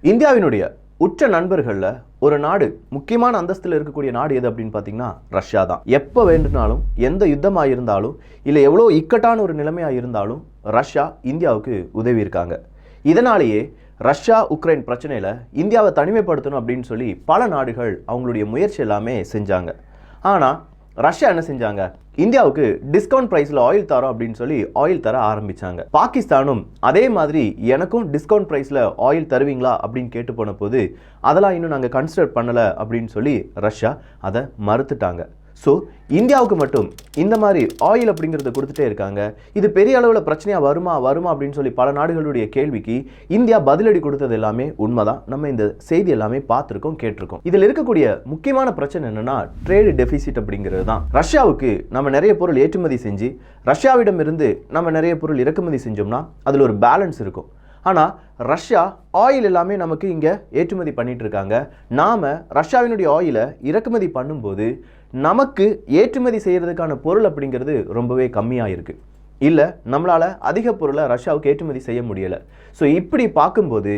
இந்தியாவினுடைய உற்ற நண்பர்கள்ல ஒரு நாடு, முக்கியமான அந்தஸ்தில் இருக்கக்கூடிய நாடு எது அப்படின்னு பார்த்தீங்கன்னா ரஷ்யா தான். எப்போ வேண்டுனாலும், எந்த யுத்தமாக இருந்தாலும், இல்லை எவ்வளோ இக்கட்டான ஒரு நிலைமையாக இருந்தாலும் ரஷ்யா இந்தியாவுக்கு உதவி இருக்காங்க. இதனாலேயே ரஷ்யா உக்ரைன் பிரச்சனையில் இந்தியாவை தனிமைப்படுத்தணும் அப்படின்னு சொல்லி பல நாடுகள் அவங்களுடைய முயற்சி எல்லாமே செஞ்சாங்க. ஆனால் ரஷ்யா என்ன செஞ்சாங்க? இந்தியாவுக்கு டிஸ்கவுண்ட் பிரைஸில் ஆயில் தரோம் அப்படின்னு சொல்லி ஆயில் தர ஆரம்பிச்சாங்க. பாகிஸ்தானும் அதே மாதிரி எனக்கும் டிஸ்கவுண்ட் பிரைஸில் ஆயில் தருவீங்களா அப்படின்னு கேட்டு போன போது அதெல்லாம் இன்னும் நாங்கள் கன்சிடர் பண்ணலை அப்படின்னு சொல்லி ரஷ்யா அதை மறுத்துட்டாங்க. ஸோ இந்தியாவுக்கு மட்டும் இந்த மாதிரி ஆயில் அப்படிங்கிறத கொடுத்துட்டே இருக்காங்க. இது பெரிய அளவில் பிரச்சனையாக வருமா அப்படின்னு சொல்லி பல நாடுகளுடைய கேள்விக்கு இந்தியா பதிலடி கொடுத்தது எல்லாமே உண்மைதான். நம்ம இந்த செய்தி எல்லாமே பார்த்துருக்கோம், கேட்டிருக்கோம். இதில் இருக்கக்கூடிய முக்கியமான பிரச்சனை என்னன்னா ட்ரேடு டெபிசிட் அப்படிங்கிறது தான். ரஷ்யாவுக்கு நம்ம நிறைய பொருள் ஏற்றுமதி செஞ்சு ரஷ்யாவிடமிருந்து நம்ம நிறைய பொருள் இறக்குமதி செஞ்சோம்னா அதில் ஒரு பேலன்ஸ் இருக்கும். ஆனால் ரஷ்யா ஆயில் எல்லாமே நமக்கு இங்கே ஏற்றுமதி பண்ணிட்டு இருக்காங்க. நாம் ரஷ்யாவினுடைய ஆயிலை இறக்குமதி பண்ணும்போது நமக்கு ஏற்றுமதி செய்கிறதுக்கான பொருள் அப்படிங்கிறது ரொம்பவே கம்மியாக இருக்குது. இல்லை, நம்மளால் அதிக பொருளை ரஷ்யாவுக்கு ஏற்றுமதி செய்ய முடியலை. ஸோ இப்படி பார்க்கும்போது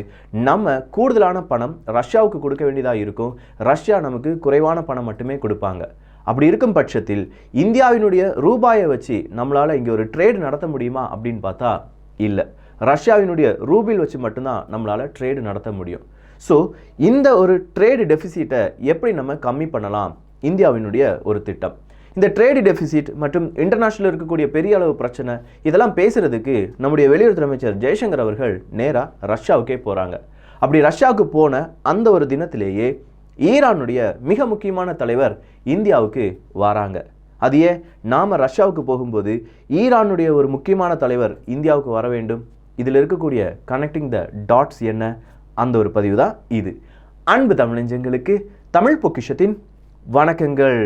நம்ம கூடுதலான பணம் ரஷ்யாவுக்கு கொடுக்க வேண்டியதாக இருக்கும். ரஷ்யா நமக்கு குறைவான பணம் மட்டுமே கொடுப்பாங்க. அப்படி இருக்கும் பட்சத்தில் இந்தியாவினுடைய ரூபாயை வச்சு நம்மளால் இங்கே ஒரு ட்ரேடு நடத்த முடியுமா அப்படின்னு பார்த்தா இல்லை. ரஷ்யாவினுடைய ரூபில் வச்சு மட்டும்தான் நம்மளால் ட்ரேடு நடத்த முடியும். ஸோ இந்த ஒரு ட்ரேடு டெபிசிட்டை எப்படி நம்ம கம்மி பண்ணலாம்? இந்தியாவினுடைய ஒரு திட்டம். இந்த ட்ரேடு டெபிசிட் மற்றும் இன்டர்நேஷனல் இருக்கக்கூடிய பெரிய அளவு பிரச்சனை இதெல்லாம் பேசுறதுக்கு நம்முடைய வெளியுறவுத்துறை அமைச்சர் ஜெய்சங்கர் அவர்கள் நேராக ரஷ்யாவுக்கே போகிறாங்க. அப்படி ரஷ்யாவுக்கு போன அந்த ஒரு தினத்திலேயே ஈரானுடைய மிக முக்கியமான தலைவர் இந்தியாவுக்கு வராங்க. அது ஏன் நாம் ரஷ்யாவுக்கு போகும்போது ஈரானுடைய ஒரு முக்கியமான தலைவர் இந்தியாவுக்கு வர வேண்டும்? இதில் இருக்கக்கூடிய கனெக்டிங் த டாட்ஸ் என்ன? அந்த ஒரு பதிவு தான் இது. அன்பு தமிழஞ்சங்களுக்கு தமிழ் பொக்கிஷத்தின் வணக்கங்கள்.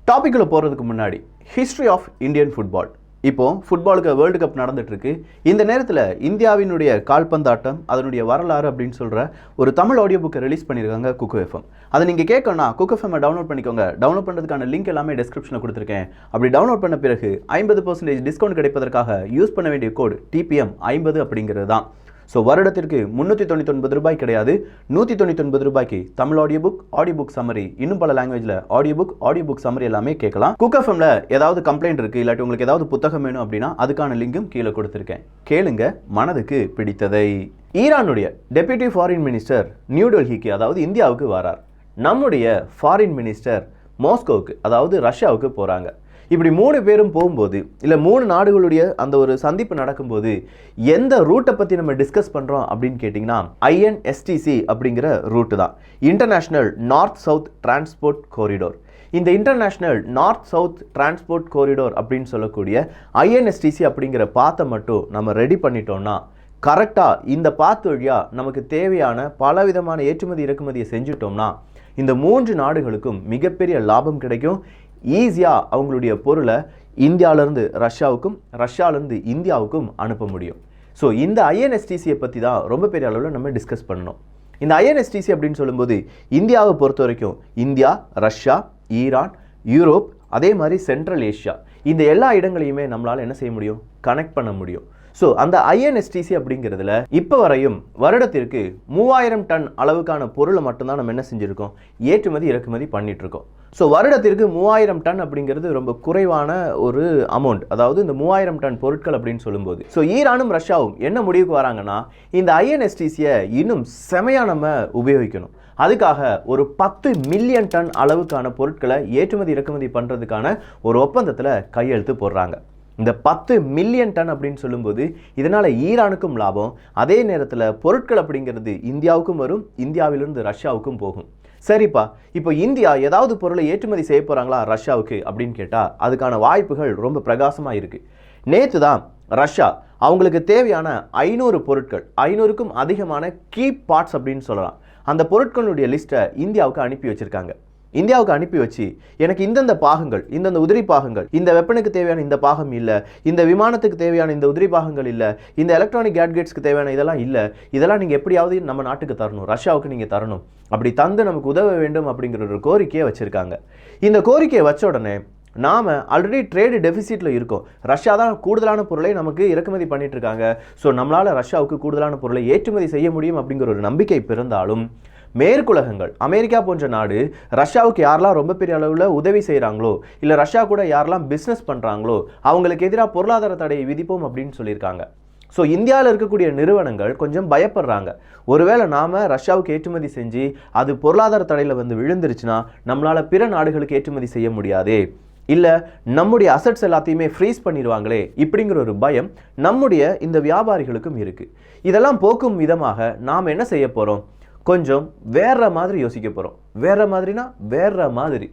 டாபிக்ல போறதுக்கு முன்னாடி ஹிஸ்டரி ஆஃப் இந்தியன் ஃபுட்பால். இப்போ ஃபுட்பாலுக்கு வேர்ல்டு கப் நடந்துட்டு இருக்கு. இந்த நேரத்தில் இந்தியாவினுடைய கால்பந்தாட்டம் அதனுடைய வரலாறு அப்படின்னு சொல்ற ஒரு தமிழ் ஆடியோ புக்கை ரிலீஸ் பண்ணியிருக்காங்க குக்கு எஃப்எம். அதை நீங்கள் கேட்கணும்னா குக்கு எஃப்எம் டவுன்லோட் பண்ணிக்கோங்க. டவுன்லோட் பண்ணுறதுக்கான லிங்க் எல்லாமே டிஸ்கிரிப்ஷனில் கொடுத்துருக்கேன். அப்படி டவுன்லோட் பண்ண பிறகு 50% டிஸ்கவுண்ட் கிடைப்பதற்காக யூஸ் பண்ண வேண்டிய கோடு TPM 50 அப்படிங்கிறது தான். ஸோ வருடத்திற்கு 399 ரூபாய் கிடையாது, 199 ரூபாய்க்கு தமிழ் ஆடியோ புக் சம்மரி, இன்னும் பல லாங்குவேஜில் ஆடியோ புக் சம்மரி எல்லாமே கேட்கலாம். குக் எஃப்எம்ல ஏதாவது கம்ப்ளைண்ட் இருக்குது, இல்லாட்டி உங்களுக்கு ஏதாவது புத்தகம் வேணும் அப்படின்னா அதுக்கான லிங்கும் கீழே கொடுத்துருக்கேன். கேளுங்க மனதுக்கு பிடித்ததை. ஈரானுடைய டெப்யூட்டி ஃபாரின் மினிஸ்டர் நியூ டெல்லிக்கு, அதாவது இந்தியாவுக்கு வரார். நம்முடைய ஃபாரின் மினிஸ்டர் மாஸ்கோவுக்கு, அதாவது ரஷ்யாவுக்கு போகிறாங்க. இப்படி 3 பேரும் போகும்போது, இல்லை 3 நாடுகளுடைய அந்த ஒரு சந்திப்பு நடக்கும்போது எந்த ரூட்டை பற்றி நம்ம டிஸ்கஸ் பண்ணுறோம் அப்படின்னு கேட்டிங்கன்னா INSTC அப்படிங்கிற ரூட்டு தான். International north south transport corridor. இந்த international north south transport corridor அப்படின்னு சொல்லக்கூடிய INSTC அப்படிங்கிற பாத்தை மட்டும் நம்ம ரெடி பண்ணிட்டோம்னா கரெக்டாக இந்த பாத்து வழியாக நமக்கு தேவையான பலவிதமான ஏற்றுமதி இறக்குமதியை செஞ்சுட்டோம்னா இந்த 3 நாடுகளுக்கும் மிகப்பெரிய லாபம் கிடைக்கும். ஈஸியாக அவங்களுடைய பொருளை இந்தியாவிலேருந்து ரஷ்யாவுக்கும், ரஷ்யாவிலேருந்து இந்தியாவுக்கும் அனுப்ப முடியும். ஸோ இந்த INSTCயை பற்றி தான் ரொம்ப பெரிய அளவில் நம்ம டிஸ்கஸ் பண்ணணும். இந்த INSTC அப்படின்னு சொல்லும்போது இந்தியாவை பொறுத்த வரைக்கும் இந்தியா, ரஷ்யா, ஈரான், யூரோப், அதே மாதிரி சென்ட்ரல் ஏஷியா, இந்த எல்லா இடங்களையுமே நம்மளால் என்ன செய்ய முடியும்? கனெக்ட் பண்ண முடியும். ஸோ அந்த INSTC அப்படிங்கிறதுல இப்போ வரையும் வருடத்திற்கு 3000 டன் அளவுக்கான பொருளை மட்டும்தான் நம்ம என்ன செஞ்சுருக்கோம்? ஏற்றுமதி இறக்குமதி பண்ணிட்டு இருக்கோம். ஸோ வருடத்திற்கு 3000 டன் அப்படிங்கிறது ரொம்ப குறைவான ஒரு அமௌண்ட். அதாவது இந்த 3000 டன் பொருட்கள் அப்படின்னு சொல்லும்போது ஸோ ஈரானும் ரஷ்யாவும் என்ன முடிவுக்கு வராங்கன்னா இந்த INSTCயை இன்னும் செமையா நம்ம உபயோகிக்கணும். அதுக்காக ஒரு 10 மில்லியன் டன் அளவுக்கான பொருட்களை ஏற்றுமதி இறக்குமதி பண்ணுறதுக்கான ஒரு ஒப்பந்தத்தில் கையெழுத்து போடுறாங்க. இந்த 10 மில்லியன் டன் அப்படின்னு சொல்லும்போது இதனால் ஈரானுக்கும் லாபம், அதே நேரத்தில் பொருட்கள் அப்படிங்கிறது இந்தியாவுக்கும் வரும், இந்தியாவிலிருந்து ரஷ்யாவுக்கும் போகும். சரிப்பா, இப்போ இந்தியா ஏதாவது பொருளை ஏற்றுமதி செய்ய போகிறாங்களா ரஷ்யாவுக்கு அப்படின்னு கேட்டால் அதுக்கான வாய்ப்புகள் ரொம்ப பிரகாசமாக இருக்குது. நேற்று தான் ரஷ்யா அவங்களுக்கு தேவையான 500 பொருட்கள், 500க்கும் அதிகமான கீ பார்ட்ஸ் அப்படின்னு சொல்லலாம், அந்த பொருட்களுடைய லிஸ்ட்டை இந்தியாவுக்கு அனுப்பி வச்சுருக்காங்க. இந்தியாவுக்கு அனுப்பி வச்சு எனக்கு இந்தந்த பாகங்கள், இந்தந்த உதிரி பாகங்கள், இந்த வெப்பனுக்கு தேவையான இந்த பாகம் இல்லை, இந்த விமானத்துக்கு தேவையான இந்த உதிரி பாகங்கள் இல்லை, இந்த எலக்ட்ரானிக் கேட்கெட்ஸ்க்கு தேவையான இதெல்லாம் இல்லை, இதெல்லாம் நீங்கள் எப்படியாவது நம்ம நாட்டுக்கு தரணும், ரஷ்யாவுக்கு நீங்கள் தரணும், அப்படி தந்து நமக்கு உதவ வேண்டும் அப்படிங்கிற ஒரு கோரிக்கையை வச்சுருக்காங்க. இந்த கோரிக்கையை வச்ச உடனே நாம ஆல்ரெடி ட்ரேடு டெபிசிட்ல இருக்கோம். ரஷ்யா தான் கூடுதலான பொருளை நமக்கு இறக்குமதி பண்ணிட்டு இருக்காங்க. ஸோ நம்மளால ரஷ்யாவுக்கு கூடுதலான பொருளை ஏற்றுமதி செய்ய முடியும் அப்படிங்கிற ஒரு நம்பிக்கை பிறந்தாலும் மேற்குலகங்கள், அமெரிக்கா போன்ற நாடு ரஷ்யாவுக்கு யாரெல்லாம் ரொம்ப பெரிய அளவில் உதவி செய்கிறாங்களோ, இல்லை ரஷ்யா கூட யாரெல்லாம் பிஸ்னஸ் பண்ணுறாங்களோ அவங்களுக்கு எதிராக பொருளாதார தடையை விதிப்போம் அப்படின்னு சொல்லியிருக்காங்க. ஸோ இந்தியாவில் இருக்கக்கூடிய நிறுவனங்கள் கொஞ்சம் பயப்படுறாங்க. ஒருவேளை நாம் ரஷ்யாவுக்கு ஏற்றுமதி செஞ்சு அது பொருளாதார தடையில் வந்து விழுந்துருச்சுன்னா நம்மளால் பிற நாடுகளுக்கு ஏற்றுமதி செய்ய முடியாதே, இல்லை நம்முடைய அசட்ஸ் எல்லாத்தையுமே ஃப்ரீஸ் பண்ணிடுவாங்களே இப்படிங்கிற ஒரு பயம் நம்முடைய இந்த வியாபாரிகளுக்கும் இருக்குது. இதெல்லாம் போக்கும் விதமாக நாம் என்ன செய்ய போகிறோம்? கொஞ்சம் வேற மாதிரி யோசிக்க போகிறோம். வேற மாதிரினா வேற மாதிரி.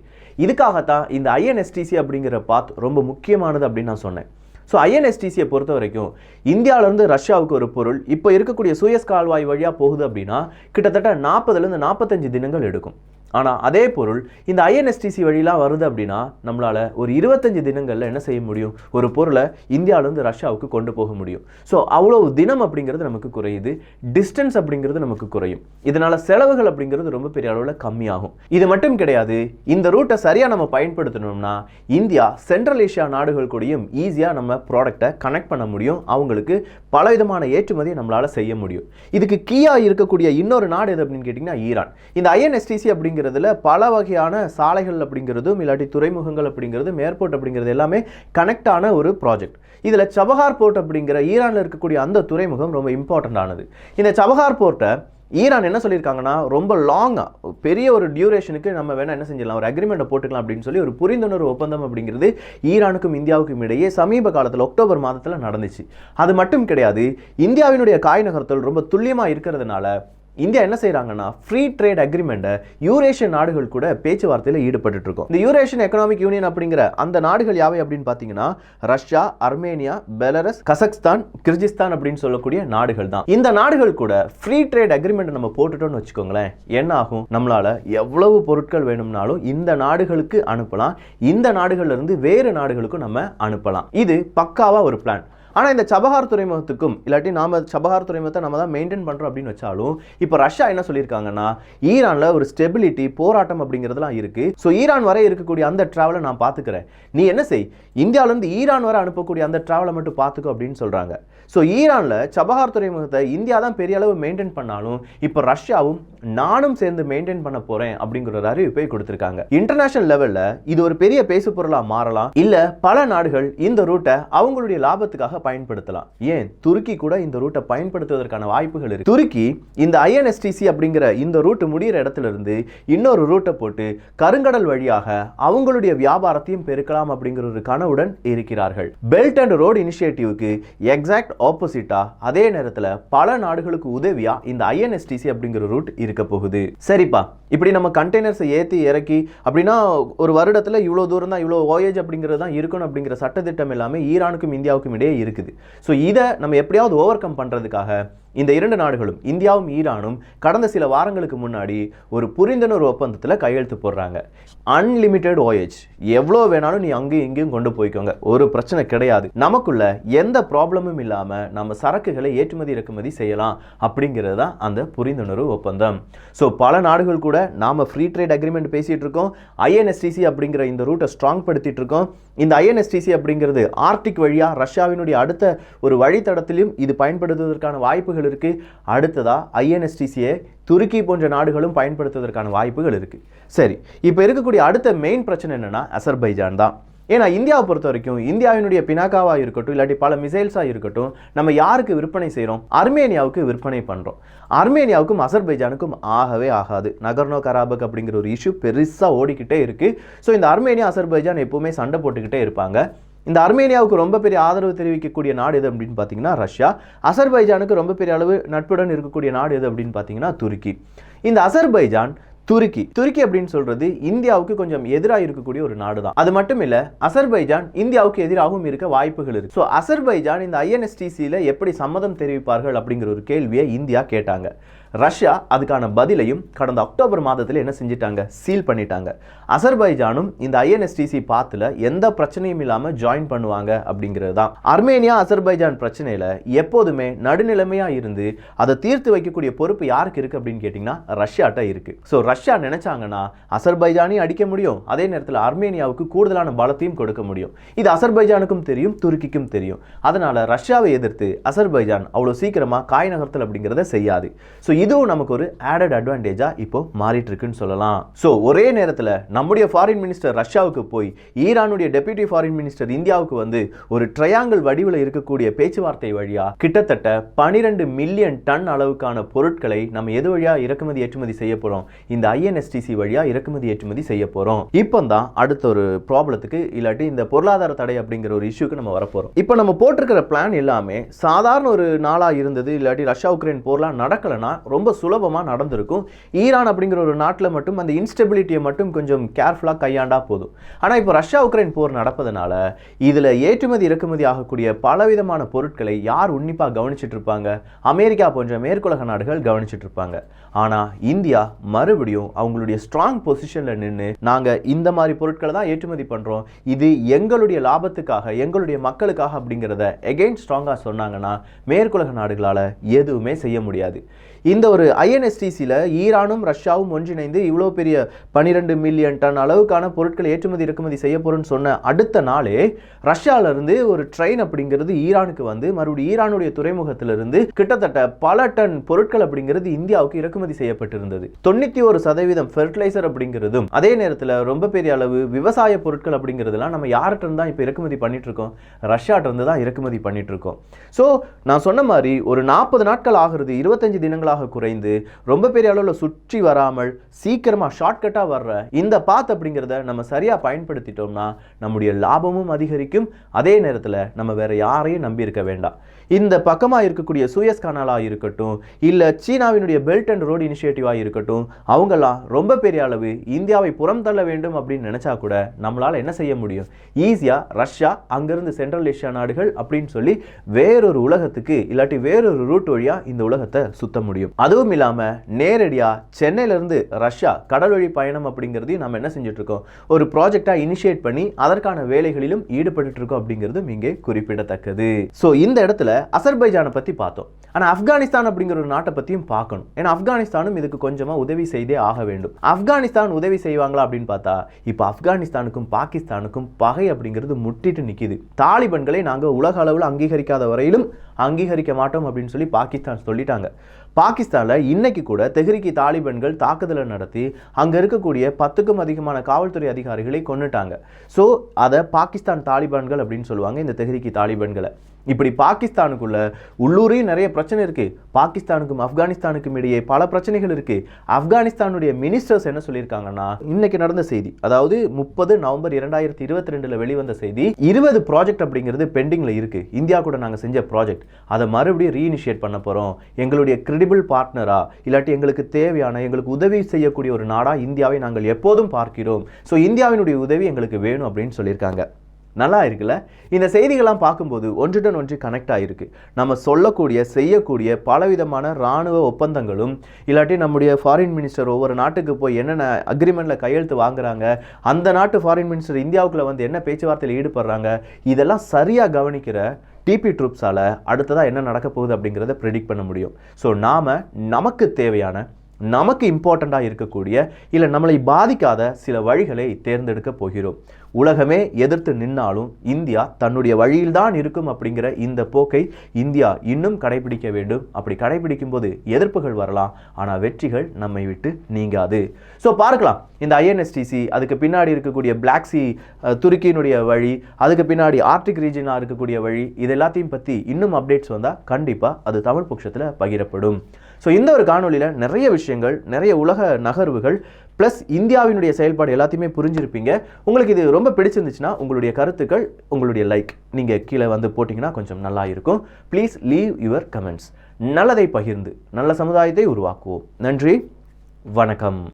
இதுக்காகத்தான் இந்த INSTC அப்படிங்கிற பாத் ரொம்ப முக்கியமானது அப்படின்னு நான் சொன்னேன். ஸோ INSTCயை பொறுத்த வரைக்கும் இந்தியாவிலேருந்து ரஷ்யாவுக்கு ஒரு பொருள் இப்போ இருக்கக்கூடிய சூயஸ் கால்வாய் வழியாக போகுது அப்படின்னா கிட்டத்தட்ட 40லேருந்து 45 தினங்கள் எடுக்கும். ஆனால் அதே பொருள் இந்த INSTC வழியெலாம் வருது அப்படின்னா நம்மளால் ஒரு 25 தினங்களில் என்ன செய்ய முடியும்? ஒரு பொருளை இந்தியாவிலேருந்து ரஷ்யாவுக்கு கொண்டு போக முடியும். ஸோ அவ்வளோ தினம் அப்படிங்கிறது நமக்கு குறையுது, டிஸ்டன்ஸ் அப்படிங்கிறது நமக்கு குறையும். இதனால் செலவுகள் அப்படிங்கிறது ரொம்ப பெரிய அளவில் கம்மியாகும். இது மட்டும் கிடையாது, இந்த ரூட்டை சரியாக நம்ம பயன்படுத்தணும்னா இந்தியா சென்ட்ரல் ஏஷியா நாடுகள் கூடயும் ஈஸியாக நம்ம ப்ராடக்டை கனெக்ட் பண்ண முடியும். அவங்களுக்கு பலவிதமான ஏற்றுமதியை நம்மளால் செய்ய முடியும். இதுக்கு கீயாக இருக்கக்கூடிய இன்னொரு நாடு எது அப்படின்னு கேட்டிங்கன்னா ஈரான். இந்த INSTC அப்படிங்கிற பல வகையான சாலைகள் அப்படிங்கிறதும் இல்லாட்டி துறைமுகங்கள் அப்படிங்கிறதும் ஏர்போர்ட் அப்படிங்கிறது எல்லாமே கனெக்ட் ஆன ஒரு ப்ராஜெக்ட். இதில் சபஹார் போர்ட் அப்படிங்கிற ஈரானில் இருக்கக்கூடிய அந்த துறைமுகம் ரொம்ப இம்பார்ட்டன்ட் ஆனது. இந்த சபஹார் போர்ட்டை ஈரான் என்ன சொல்லியிருக்காங்கன்னா ரொம்ப லாங்காக பெரிய ஒரு டியூரேஷனுக்கு நம்ம வேணால் என்ன செஞ்சிடலாம், ஒரு அக்ரிமெண்ட்டை போட்டுக்கலாம் அப்படின்னு சொல்லி ஒரு புரிந்துணர்வு ஒப்பந்தம் அப்படிங்கிறது ஈரானுக்கும் இந்தியாவுக்கும் இடையே சமீப காலத்தில் அக்டோபர் மாதத்தில் நடந்துச்சு. அது மட்டும் கிடையாது, இந்தியாவினுடைய காய் நகர்த்தல் ரொம்ப துல்லியமாக இருக்கிறதுனால இந்தியா என்ன செய்யறாங்கன்னா ஃப்ரீ ட்ரேட் அக்ரிமெண்ட்டை யூரேஷியன் நாடுகள் கூட பேச்சுவார்த்தையில் ஈடுபட்டு இருக்கோம். இந்த யூரேஷியன் எக்கனாமிக் யூனியன் அப்படிங்கிற அந்த நாடுகள் யாவை அப்படின்னு பார்த்தீங்கன்னா Russia, Armenia, Belarus, Kazakhstan, Kyrgyzstan அப்படின்னு சொல்லக்கூடிய நாடுகள் தான். இந்த நாடுகள் கூட ஃப்ரீ ட்ரேட் அக்ரிமெண்ட் நம்ம போட்டுட்டோம்னு வச்சுக்கோங்களேன், என்ன ஆகும்? நம்மளால எவ்வளவு பொருட்கள் வேணும்னாலும் இந்த நாடுகளுக்கு அனுப்பலாம், இந்த நாடுகள்ல இருந்து வேறு நாடுகளுக்கும் நம்ம அனுப்பலாம். இது பக்காவா ஒரு பிளான். ஆனால் இந்த சபஹார் துறைமுகத்துக்கும் இல்லாட்டி நாம சபஹார் துறைமுகத்தை நம்ம தான் மெயின்டைன் பண்ணுறோம் அப்படின்னு வச்சாலும் இப்போ ரஷ்யா என்ன சொல்லியிருக்காங்கன்னா ஈரானில் ஒரு ஸ்டெபிலிட்டி போராட்டம் அப்படிங்கிறதுலாம் இருக்குது. ஸோ ஈரான் வரை இருக்கக்கூடிய அந்த ட்ராவலை நான் பார்த்துக்கிறேன், நீ என்ன செய், இந்தியாவிலேருந்து ஈரான் வரை அனுப்பக்கூடிய அந்த ட்ராவலை மட்டும் பார்த்துக்கோ அப்படின்னு சொல்கிறாங்க. ஸோ ஈரானில் சபஹார் துறைமுகத்தை இந்தியா தான் பெரிய அளவு மெயின்டைன் பண்ணாலும் இப்போ ரஷ்யாவும் நானும் சேர்ந்து மெயின்டைன் பண்ண போகிறேன் அப்படிங்கிற ஒரு அறிவிப்பை கொடுத்துருக்காங்க. இன்டர்நேஷனல் லெவலில் இது ஒரு பெரிய பேசு பொருளாக மாறலாம், இல்லை பல நாடுகள் இந்த ரூட்டை அவங்களுடைய லாபத்துக்காக பயன்படுத்தலாம். ஏன் துருக்கி கூட இந்த ரூட்டை பயன்படுத்துவதற்கான வாய்ப்புகள் இருக்கு. துருக்கி இந்த INSTC அப்படிங்கிற இந்த ரூட் முடிகிற இடத்துல இருந்து இன்னொரு ரூட்டை போட்டு கருங்கடல் வழியாக அவங்களுடைய வியாபாரத்தையும் பெருக்கலாம் அப்படிங்கிற ஒரு கனவுடன் இருக்கிறார்கள். பெல்ட் அண்ட் ரோடு இனிஷியேட்டிவ்க்கு எக்ஸாக்ட் ஆப்போசிட்டா அதே நேரத்தில் பல நாடுகளுக்கு உதவியா இந்த INSTC அப்படிங்கிற ரூட் இருக்க போகுது. சரிப்பா, இப்படி நம்ம கண்டெய்னர்ஸை ஏற்றி இறக்கி அப்படின்னா ஒரு வருடத்தில் இவ்வளோ தூரம் தான், இவ்வளோ voyage அப்படிங்கிறது தான் இருக்கணும் அப்படிங்கிற சட்டத்திட்டம் எல்லாமே ஈரானுக்கும் இந்தியாவுக்கும் இடையே இருக்குது. ஸோ இதை நம்ம எப்படியாவது ஓவர் கம் பண்ணுறதுக்காக இந்த இரண்டு நாடுகளும் இந்தியாவும் ஈரானும் கடந்த சில வாரங்களுக்கு முன்னாடி ஒரு புரிந்துணர்வு ஒப்பந்தத்தில் கையெழுத்து போடுறாங்க. அன்லிமிட்டெட் voyage, எவ்வளோ வேணாலும் நீ அங்கேயும் இங்கேயும் கொண்டு போய்க்கோங்க, ஒரு பிரச்சனை கிடையாது, நமக்குள்ள எந்த ப்ராப்ளமும் இல்லாமல் நம்ம சரக்குகளை ஏற்றுமதி இறக்குமதி செய்யலாம் அப்படிங்கிறது தான் அந்த புரிந்துணர்வு ஒப்பந்தம். ஸோ பல நாடுகள் கூட நாம் ஃப்ரீ ட்ரேட் அக்ரிமெண்ட் பேசிகிட்டு இருக்கோம், INSTC அப்படிங்கிற இந்த ரூட்டை ஸ்ட்ராங் படுத்திட்டு இருக்கோம். இந்த INSTC அப்படிங்கிறது ஆர்டிக் வழியாக ரஷ்யாவினுடைய அடுத்த ஒரு வழித்தடத்திலும் இது பயன்படுத்துவதற்கான வாய்ப்புகள் இருக்கு. அடுத்ததா INSTCயை துருக்கி போன்ற நாடுகளும் பயன்படுத்துவதற்கான வாய்ப்புகள் இருக்கு. சரி, இப்போ இருக்கக்கூடிய அடுத்த மெயின் பிரச்சனை என்னன்னா அசர்பைஜான் தான். ஏன்னா இந்தியாவை பொறுத்த வரைக்கும் இந்தியாவினுடைய பினாக்காவாக இருக்கட்டும் இல்லாட்டி பல மிசைல்ஸாக இருக்கட்டும் நம்ம யாருக்கு விற்பனை செய்கிறோம்? அர்மேனியாவுக்கு விற்பனை பண்ணுறோம். அர்மேனியாவுக்கும் அசர்பைஜானுக்கும் ஆகவே ஆகாது. நகர்னோ கராபக் அப்படிங்கிற ஒரு இஷ்யூ பெருசாக ஓடிக்கிட்டே இருக்குது. ஸோ இந்த அர்மேனியா அசர்பைஜான் எப்பவுமே சண்டை போட்டுக்கிட்டே இருப்பாங்க. இந்த அர்மேனியாவுக்கு ரொம்ப பெரிய ஆதரவு தெரிவிக்கக்கூடிய நாடு எது அப்படின்னு பார்த்தீங்கன்னா ரஷ்யா. அசர்பைஜானுக்கு ரொம்ப பெரிய அளவு நட்புடன் இருக்கக்கூடிய நாடு எது அப்படின்னு பார்த்தீங்கன்னா துருக்கி. இந்த அசர்பைஜான் துருக்கி அப்படின்னு சொல்றது இந்தியாவுக்கு கொஞ்சம் எதிராக இருக்கக்கூடிய ஒரு நாடு தான். அது மட்டும் இல்ல, அசர்பைஜான் இந்தியாவுக்கு எதிராகவும் இருக்க வாய்ப்புகள் இருக்கு. ஸோ அசர்பைஜான் இந்த INSTCல எப்படி சம்மதம் தெரிவிப்பார்கள் அப்படிங்கிற ஒரு கேள்வியை இந்தியா கேட்டாங்க. ரஷ்யா அதுக்கான பதிலையும் கடந்த அக்டோபர் மாதத்தில் என்ன செஞ்சிட்டாங்க, சீல் பண்ணிட்டாங்க. அசர்பைஜானும் இந்த INSTC பாத்துல எந்த பிரச்சனையும் இல்லாம ஜாயின் பண்ணுவாங்க அப்படிங்கிறது தான். அர்மேனியா அசர்பைஜான் பிரச்சனையில எப்போதுமே நடுநிலைமையா இருந்து அதை தீர்த்து வைக்கக்கூடிய பொறுப்பு யாருக்கு இருக்கு அப்படின்னு கேட்டீங்கன்னா ரஷ்யாட்ட இருக்கு. ஸோ ரஷ்யா நினைச்சாங்கன்னா அசர்பைஜானையும் அடிக்க முடியும், அதே நேரத்தில் அர்மேனியாவுக்கு கூடுதலான பலத்தையும் கொடுக்க முடியும். இது அசர்பைஜானுக்கும் தெரியும், துருக்கிக்கும் தெரியும். அதனால ரஷ்யாவை எதிர்த்து அசர்பைஜான் அவ்வளவு சீக்கிரமா காய் நகர்த்தல் அப்படிங்கிறத செய்யாது. ஸோ இதுவும் நமக்கு ஒரு ஆடட் அட்வான்டேஜா இப்போ மாறிட்டு இருக்குன்னு சொல்லலாம். ஸோ ஒரே நேரத்தில் நம்முடைய ஃபாரின் மினிஸ்டர் ரஷ்யாவுக்கு போய் ஈரானுடைய டெப்யூட்டி ஃபாரின் மினிஸ்டர் இந்தியாவுக்கு வந்து ஒரு ட்ரையாங்கிள் வடிவில் இருக்கக்கூடிய பேச்சுவார்த்தை வழியா கிட்டத்தட்ட 12 மில்லியன் டன் அளவுக்கான பொருட்களை நம்ம எது வழியா இறக்குமதி ஏற்றுமதி செய்ய போறோம், இந்த INSTC வழியா இறக்குமதி ஏற்றுமதி செய்ய போறோம். இப்போ தான் அடுத்த ஒரு ப்ராப்ளத்துக்கு இல்லாட்டி இந்த பொருளாதார தடை அப்படிங்கிற ஒரு இஷ்யூக்கு நம்ம வரப்போறோம். இப்போ நம்ம போட்டிருக்கிற பிளான் எல்லாமே சாதாரண ஒரு நாளா இருந்தது, இல்லாட்டி ரஷ்யா உக்ரைன் போர்லாம் நடக்கலனா ரொம்ப சுலபமா நடந்திருக்கும். ஈரான் அப்படிங்கிற ஒரு நாட்டில் மட்டும் அந்த இன்ஸ்டெபிலிட்டியை மட்டும் கொஞ்சம் கேர்ஃபுல்லா கையாண்டா போதும். ஆனா இப்போ ரஷ்யா உக்ரைன் போர் நடப்பதனால இதுல ஏற்றுமதி இறக்குமதி ஆகக்கூடிய பலவிதமான பொருட்களை யார் உன்னிப்பா கவனிச்சிட்டு இருப்பாங்க, அமெரிக்கா போன்ற மேற்குலக நாடுகள் கவனிச்சிட்டு இருப்பாங்க. ஆனா இந்தியா மறுபடியும் அவங்களுடைய ஸ்ட்ராங் பொசிஷன்ல நின்று நாங்க இந்த மாதிரி பொருட்களை தான் ஏற்றுமதி பண்றோம், இது எங்களுடைய லாபத்துக்காக எங்களுடைய மக்களுக்காக அப்படிங்கிறத எகைன் ஸ்ட்ராங்கா சொன்னாங்கன்னா மேற்குலக நாடுகளால எதுவுமே செய்ய முடியாது. இந்த ஒரு INSTCல ஈரானும் ரஷ்யாவும் ஒன்றிணைந்து இவ்வளோ பெரிய 12 மில்லியன் டன் அளவுக்கான பொருட்களை ஏற்றுமதி இறக்குமதி செய்ய போறோம்னு சொன்ன அடுத்த நாளே ரஷ்யால இருந்து ஒரு ட்ரெயின் அப்படிங்கிறது ஈரானுக்கு வந்து மறுபடியும் ஈரானுடைய துறைமுகத்திலிருந்து கிட்டத்தட்ட பல டன் பொருட்கள் அப்படிங்கிறது இந்தியாவுக்கு இறக்குமதி செய்யப்பட்டிருந்தது. 91% ஃபெர்டிலைசர் அப்படிங்கிறதும் அதே நேரத்தில் ரொம்ப பெரிய அளவு விவசாய பொருட்கள் அப்படிங்கிறதுலாம் நம்ம யார்கிட்ட இருந்து தான் இப்போ இறக்குமதி பண்ணிட்டு இருக்கோம், ரஷ்யாட்ட இருந்து தான் இறக்குமதி பண்ணிட்டு இருக்கோம். ஸோ நான் சொன்ன மாதிரி ஒரு 40 நாட்கள் ஆகிறது 25 தினங்களாக குறைந்து ரொம்ப பெரிய அளவில் சுற்றி வராமல் சீக்கிரமா ஷார்ட்கட்டா வர்ற இந்த பாத் அப்படிங்கிறத நம்ம சரியா பயன்படுத்திட்டோம்னா நம்முடைய லாபமும் அதிகரிக்கும், அதே நேரத்தில் நம்ம வேற யாரையும் நம்பி இருக்க வேண்டாம். இந்த பக்கமா இருக்கக்கூடிய சூயஸ் கனாலா இருக்கட்டும், இல்ல சீனாவினுடைய பெல்ட் அண்ட் ரோடு இனிஷியேட்டிவா இருக்கட்டும், அவங்கெல்லாம் ரொம்ப பெரிய அளவு இந்தியாவை புறம் தள்ள வேண்டும் அப்படின்னு நினைச்சா கூட நம்மளால என்ன செய்ய முடியும், ஈஸியா ரஷ்யா அங்கிருந்து சென்ட்ரல் ஏஷியா நாடுகள் அப்படின்னு சொல்லி வேறொரு உலகத்துக்கு இல்லாட்டி வேறொரு ரூட் வழியா இந்த உலகத்தை சுத்த முடியும். அதுவும் இல்லாம நேரடியா சென்னையில இருந்து ரஷ்யா கடல் வழி பயணம் அப்படிங்கிறதையும் நம்ம என்ன செஞ்சுட்டு இருக்கோம், ஒரு ப்ராஜெக்டா இனிஷியேட் பண்ணி அதற்கான வேலைகளிலும் ஈடுபட்டு இருக்கோம் அப்படிங்கிறதும் இங்கே குறிப்பிடத்தக்கது. சோ இந்த இடத்துல அசர்பைஜானை பத்தி பார்த்தோம். ஆனா ஆப்கானிஸ்தான் அப்படிங்கிற ஒரு நாட்டை பத்தியும் பார்க்கணும். ஏன்னா ஆப்கானிஸ்தானும் இதுக்கு கொஞ்சமா உதவி செய்தே ஆக வேண்டும். ஆப்கானிஸ்தான் உதவி செய்வாங்களா அப்படின்னு பார்த்தா இப்ப ஆப்கானிஸ்தானுக்கும் பாகிஸ்தானுக்கும் பகை அப்படிங்கிறது முட்டிட்டு நிக்குது. தாலிபன்களை நாங்க உலக அளவில் அங்கீகரிக்காத வரையிலும் அங்கீகரிக்க மாட்டோம் அப்படின்னு சொல்லி பாகிஸ்தான் சொல்லிட்டாங்க. பாகிஸ்தான்ல இன்னைக்கு கூட தெஹ்ரிக் தாலிபன்கள் தாக்குதலை நடத்தி அங்க இருக்கக்கூடிய 10க்கும் அதிகமான காவல்துறை அதிகாரிகளை கொன்னுட்டாங்க. ஸோ அதை பாகிஸ்தான் தாலிபான்கள் அப்படின்னு சொல்லுவாங்க இந்த தெஹ்ரிக் தாலிபன்களை. இப்படி பாகிஸ்தானுக்குள்ள உள்ளூரையும் நிறைய பிரச்சனை இருக்கு, பாகிஸ்தானுக்கும் ஆப்கானிஸ்தானுக்கும் இடையே பல பிரச்சனைகள் இருக்கு. ஆப்கானிஸ்தானுடைய மினிஸ்டர்ஸ் என்ன சொல்லியிருக்காங்கன்னா, இன்னைக்கு நடந்த செய்தி, அதாவது 30 நவம்பர் 2022 வெளிவந்த செய்தி, 20 ப்ராஜெக்ட் அப்படிங்கிறது பெண்டிங்ல இருக்கு. இந்தியா கூட நாங்க செஞ்ச ப்ராஜெக்ட் அதை மறுபடியும் ரீஇனிஷியேட் பண்ண போறோம். எங்களுடைய கிரெடிபிள் பார்ட்னரா இல்லாட்டி எங்களுக்கு தேவையான எங்களுக்கு உதவி செய்யக்கூடிய ஒரு நாடா இந்தியாவை நாங்கள் எப்போதும் பார்க்கிறோம். ஸோ இந்தியாவினுடைய உதவி எங்களுக்கு வேணும் அப்படின்னு சொல்லியிருக்காங்க. நல்லா இருக்குல்ல? இந்த செய்திகள்லாம் பார்க்கும்போது ஒன்றுடன் ஒன்று கனெக்ட் ஆகிருக்கு. நம்ம சொல்லக்கூடிய செய்யக்கூடிய பலவிதமான இராணுவ ஒப்பந்தங்களும் இல்லாட்டி நம்முடைய ஃபாரின் மினிஸ்டர் ஒவ்வொரு நாட்டுக்கு போய் என்னென்ன அக்ரிமெண்ட்டில் கையெழுத்து வாங்குறாங்க, அந்த நாட்டு ஃபாரின் மினிஸ்டர் இந்தியாவுக்குள்ள வந்து என்ன பேச்சுவார்த்தையில் ஈடுபடுறாங்க, இதெல்லாம் சரியாக கவனிக்கிற டிபி ட்ரூப்ஸால் அடுத்ததாக என்ன நடக்க போகுது அப்படிங்கிறத ப்ரெடிக்ட் பண்ண முடியும். ஸோ நமக்கு தேவையான நமக்கு இம்பார்ட்டண்ட்டாக இருக்கக்கூடிய இல்லை நம்மளை பாதிக்காத சில வழிகளை தேர்ந்தெடுக்க போகிறோம். உலகமே எதிர்த்து நின்னாலும் இந்தியா தன்னுடைய வழியில்தான் இருக்கும் அப்படிங்கிற இந்த போக்கை இந்தியா இன்னும் கடைபிடிக்க வேண்டும். அப்படி கடைபிடிக்கும் போது எதிர்ப்புகள் வரலாம், ஆனால் வெற்றிகள் நம்மை விட்டு நீங்காது. ஸோ பார்க்கலாம் இந்த INSTC, அதுக்கு பின்னாடி இருக்கக்கூடிய பிளாக் சி துருக்கியினுடைய வழி, அதுக்கு பின்னாடி ஆர்டிக் ரீஜனாக இருக்கக்கூடிய வழி, இது எல்லாத்தையும் பற்றி இன்னும் அப்டேட்ஸ் வந்தால் கண்டிப்பாக அது தமிழ் பட்சத்தில் பகிரப்படும். ஸோ இந்த ஒரு காணொலியில் நிறைய விஷயங்கள், நிறைய உலக நகர்வுகள் ப்ளஸ் இந்தியாவினுடைய செயல்பாடு எல்லாத்தையுமே புரிஞ்சிருப்பீங்க. உங்களுக்கு இது ரொம்ப பிடிச்சிருந்துச்சுன்னா உங்களுடைய கருத்துக்கள், உங்களுடைய லைக் நீங்கள் கீழே வந்து போட்டிங்கன்னா கொஞ்சம் நல்லா இருக்கும். Please leave your comments. நல்லதை பகிர்ந்து நல்ல சமுதாயத்தை உருவாக்குவோம். நன்றி, வணக்கம்.